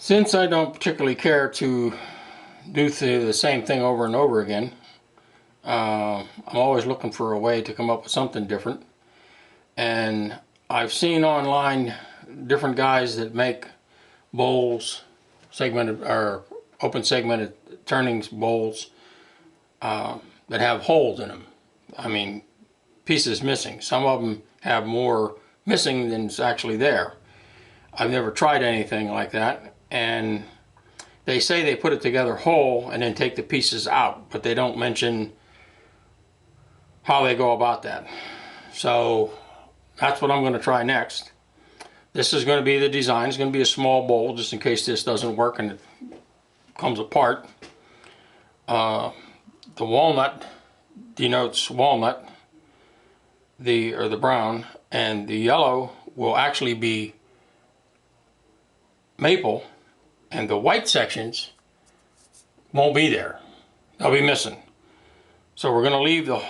Since I don't particularly care to do the same thing over and over again, I'm always looking for a way to come up with something different. And I've seen online different guys that make bowls, segmented or open segmented turning bowls that have holes in them. I mean, pieces missing. Some of them have more missing than is actually there. I've never tried anything like that, and they say they put it together whole and then take the pieces out, but they don't mention how they go about that. So that's what I'm going to try next. This is going to be the design. It's going to be a small bowl just in case this doesn't work and it comes apart. The walnut denotes walnut, the brown, and the yellow will actually be maple, and the white sections won't be there. They'll be missing. So we're going to leave the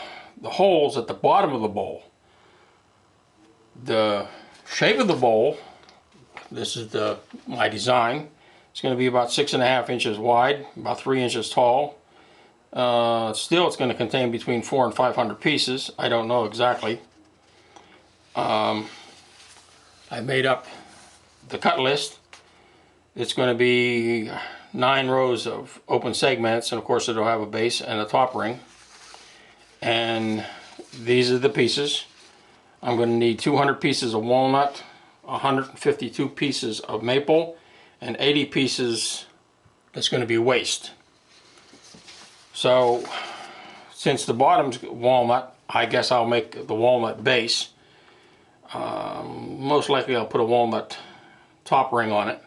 holes at the bottom of the bowl. The shape of the bowl, this is my design. It's going to be about 6.5 inches wide, about 3 inches tall. Still, it's going to contain between 400 and 500 pieces. I don't know exactly. I made up the cut list. It's going to be 9 rows of open segments, and of course it'll have a base and a top ring. And these are the pieces. I'm going to need 200 pieces of walnut, 152 pieces of maple, and 80 pieces that's going to be waste. So since the bottom's walnut, I guess I'll make the walnut base. Most likely I'll put a walnut top ring on it.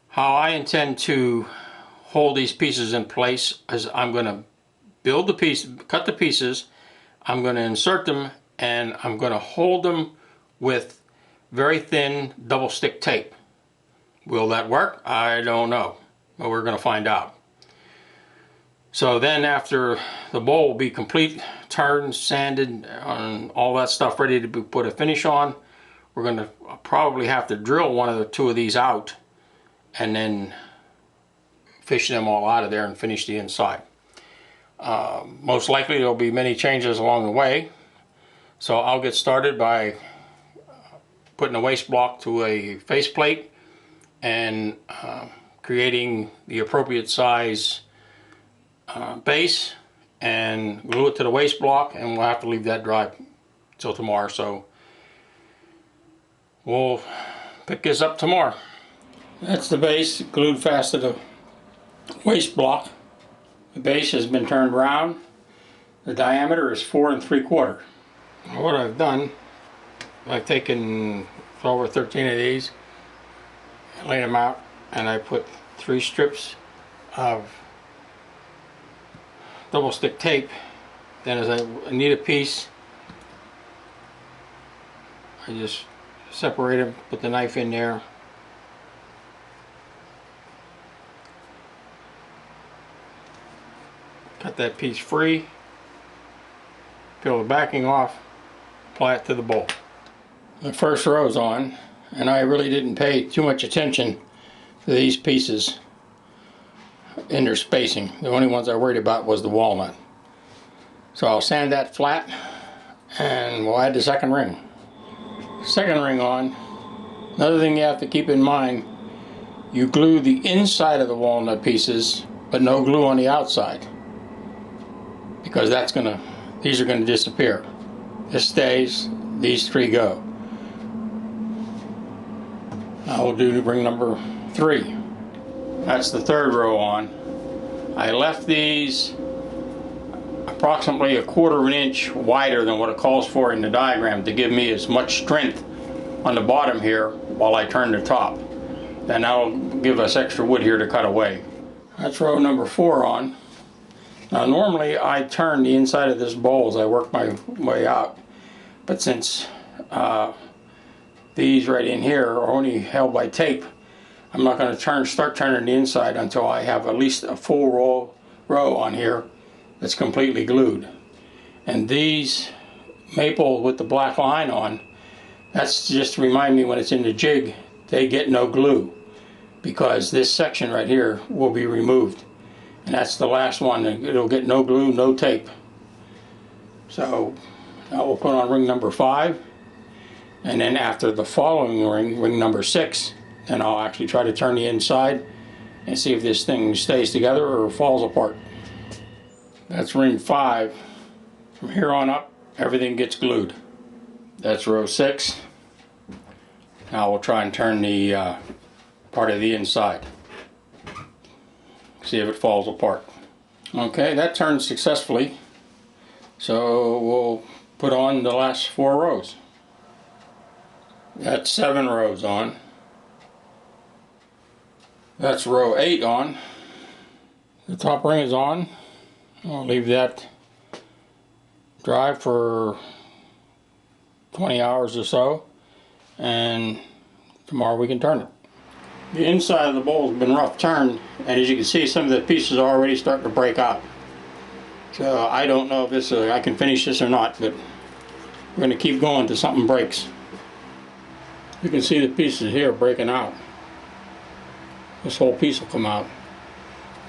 How I intend to hold these pieces in place is I'm going to build the piece, cut the pieces, I'm going to insert them, and I'm going to hold them with very thin double stick tape. Will that work? I don't know, but we're going to find out. So then after the bowl will be complete, turned, sanded, and all that stuff ready to be put a finish on, we're going to probably have to drill one of the two of these out and then fish them all out of there and finish the inside. Most likely there'll be many changes along the way. So I'll get started by putting a waste block to a faceplate and creating the appropriate size base and glue it to the waste block, and we'll have to leave that dry till tomorrow. So we'll pick this up tomorrow. That's the base glued fast to the waste block. The base has been turned round. The diameter is 4 3/4. What I've done, I've taken 12 or 13 of these, laid them out, and I put 3 strips of double stick tape. Then as I need a piece, I just separate them, put the knife in there, cut that piece free, peel the backing off, apply it to the bowl. The first row's on, and I really didn't pay too much attention to these pieces in their spacing. The only ones I worried about was the walnut. So I'll sand that flat, and we'll add the second ring. Second ring on. Another thing you have to keep in mind, you glue the inside of the walnut pieces, but no glue on the outside, because these are gonna disappear. This stays, these 3 go. Now we'll do ring number 3. That's the third row on. I left these approximately 1/4 inch wider than what it calls for in the diagram to give me as much strength on the bottom here while I turn the top. Then that'll give us extra wood here to cut away. That's row number 4 on. Now normally I turn the inside of this bowl as I work my way out, but since these right in here are only held by tape, I'm not going to start turning the inside until I have at least a full row on here that's completely glued. And these maple with the black line on, that's just to remind me when it's in the jig, they get no glue. because this section right here will be removed. And that's the last one. It'll get no glue, no tape. So now we'll put on ring number 5. And then after the following ring, ring number 6, then I'll actually try to turn the inside and see if this thing stays together or falls apart. That's ring 5. From here on up, everything gets glued. That's row 6. Now we'll try and turn the part of the inside. See if it falls apart. Okay, that turned successfully. So we'll put on the last 4 rows. That's 7 rows on. That's row 8 on. The top ring is on. I'll leave that dry for 20 hours or so, and tomorrow we can turn it. The inside of the bowl has been rough turned, and as you can see, some of the pieces are already starting to break out. So I don't know if I can finish this or not, but we're going to keep going till something breaks. You can see the pieces here breaking out. This whole piece will come out.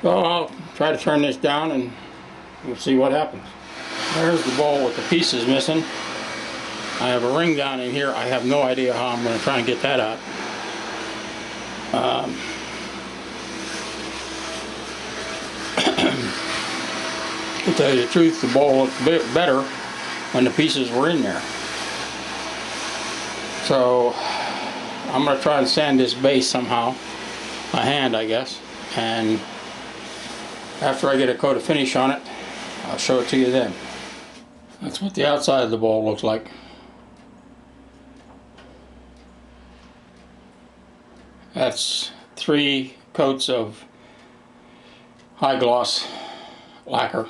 So I'll try to turn this down and we'll see what happens. There's the bowl with the pieces missing. I have a ring down in here. I have no idea how I'm going to try and get that out. To tell you the truth, the bowl looked a bit better when the pieces were in there. So I'm going to try and sand this base somehow, by hand I guess, and after I get a coat of finish on it, I'll show it to you then. That's what the outside of the bowl looks like. That's 3 coats of high gloss lacquer.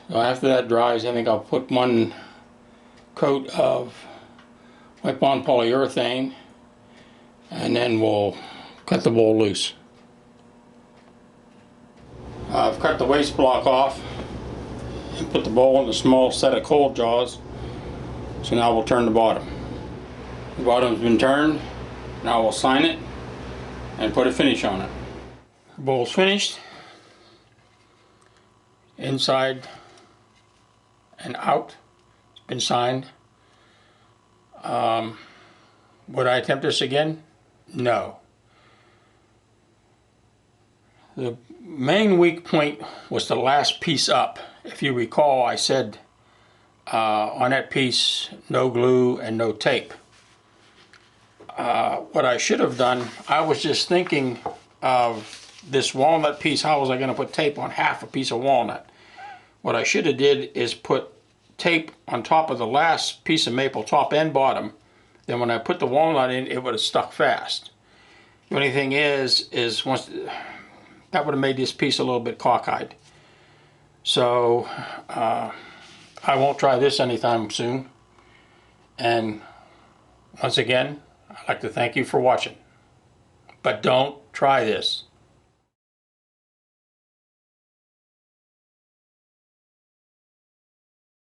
So after that dries, I think I'll put 1 coat of wipe-on polyurethane, and then we'll cut the bowl loose. I've cut the waste block off and put the bowl in a small set of cold jaws. So now we'll turn the bottom. The bottom's been turned. Now we'll sign it and put a finish on it. The bowl's finished. Inside and out. It's been signed. Would I attempt this again? No. The main weak point was the last piece up. If you recall, I said on that piece, no glue and no tape. What I should have done, I was just thinking of this walnut piece. How was I going to put tape on half a piece of walnut? What I should have did is put tape on top of the last piece of maple, top and bottom. Then when I put the walnut in, it would have stuck fast. The only thing is once that would have made this piece a little bit cockeyed. So I won't try this anytime soon. And once again, I'd like to thank you for watching. But don't try this.